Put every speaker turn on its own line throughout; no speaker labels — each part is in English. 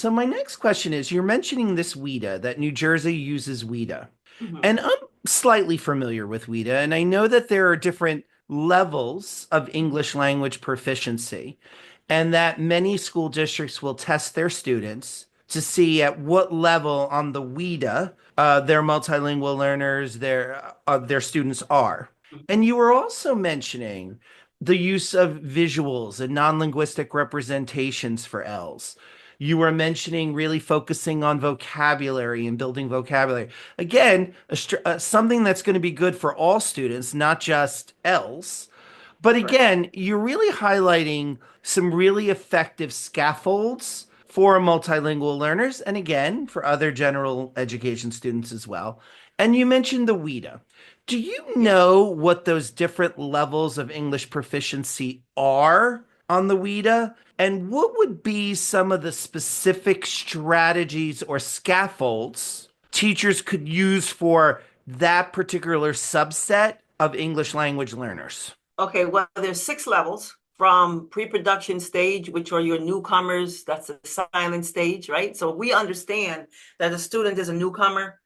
So my next question is, you're mentioning this WIDA, that New Jersey uses WIDA.
Mhm.
And I'm slightly familiar with WIDA, and I know that there are different levels of English language proficiency, and that many school districts will test their students to see at what level on the WIDA their multilingual learners, their students are. And you were also mentioning the use of visuals and non-linguistic representations for L's. You were mentioning really focusing on vocabulary and building vocabulary. Again, something that's going to be good for all students, not just L's. But
Correct.
again, you're really highlighting some really effective scaffolds for multilingual learners, and again, for other general education students as well. And you mentioned the WIDA. Do you
Yeah.
know what those different levels of English proficiency are on the WIDA? And what would be some of the specific strategies or scaffolds teachers could use for that particular subset of English language learners?
Okay, well, there's 6 levels from pre-production stage, which are your newcomers. That's the silent stage, right? So we understand that a student is a newcomer.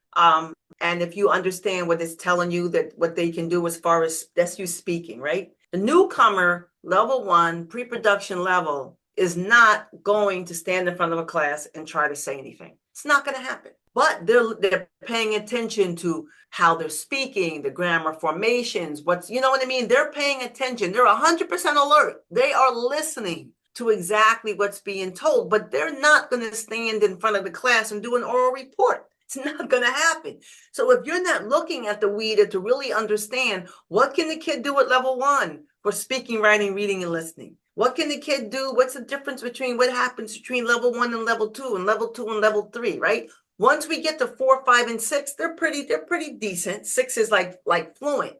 And if you understand what it's telling you that what they can do as far as that's you speaking, right? The newcomer, level 1, pre-production level, is not going to stand in front of a class and try to say anything. It's not going to happen. But they're paying attention to how they're speaking, the grammar formations, what's, you know what I mean? They're paying attention. They're 100% alert. They are listening to exactly what's being told, but they're not going to stand in front of the class and do an oral report. It's not going to happen. So if you're not looking at the WIDA to really understand what can the kid do at level 1 for speaking, writing, reading, and listening? What can the kid do? What's the difference between what happens between level 1 and level 2 and level 2 and level 3, right? Once we get to 4, 5, and 6, they're pretty decent. 6 is like fluent.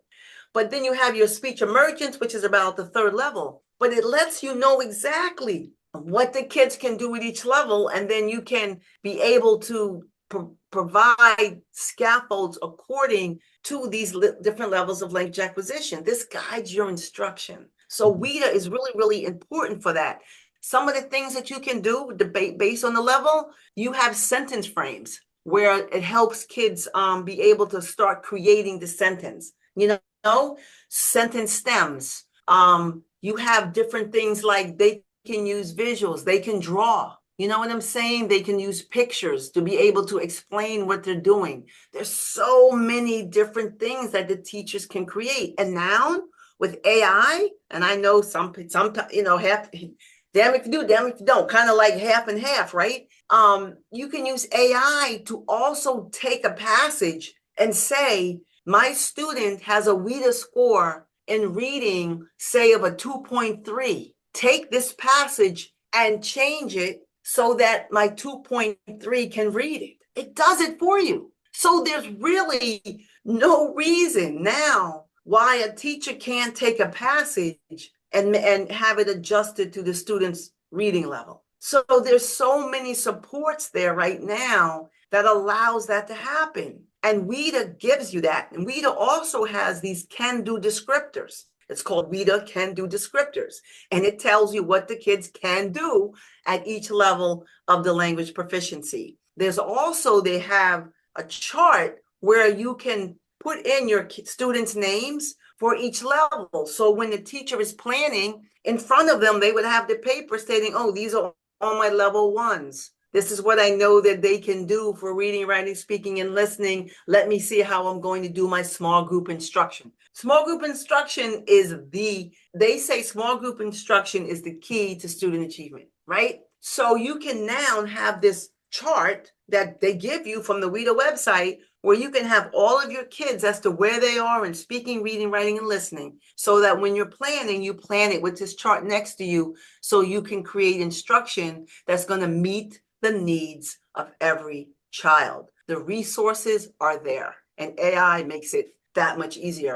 But then you have your speech emergence, which is about the 3rd level. But it lets you know exactly what the kids can do at each level, and then you can be able to provide scaffolds according to these different levels of language acquisition. This guides your instruction. So WIDA is really important for that. Some of the things that you can do based on the level, you have sentence frames where it helps kids be able to start creating the sentence. You know, sentence stems. You have different things like they can use visuals, they can draw. You know what I'm saying? They can use pictures to be able to explain what they're doing. There's so many different things that the teachers can create. And now with AI, and I know some half, damn if you do, damn if you don't, kind of like half and half, right? You can use AI to also take a passage and say, my student has a WIDA score in reading, say, of a 2.3. Take this passage and change it so that my 2.3 can read it. It does it for you. So there's really no reason now why a teacher can't take a passage and have it adjusted to the student's reading level. So there's so many supports there right now that allows that to happen. And WIDA gives you that. And WIDA also has these can-do descriptors. It's called WIDA can-do descriptors. And it tells you what the kids can do at each level of the language proficiency. There's also, they have a chart where you can put in your students' names for each level. So when the teacher is planning, in front of them, they would have the paper stating, oh, these are all my level 1s. This is what I know that they can do for reading, writing, speaking, and listening. Let me see how I'm going to do my small group instruction. Small group instruction is they say small group instruction is the key to student achievement, right? So you can now have this chart that they give you from the WIDA website where you can have all of your kids as to where they are in speaking, reading, writing, and listening, so that when you're planning, you plan it with this chart next to you so you can create instruction that's going to meet the needs of every child. The resources are there, and AI makes it that much easier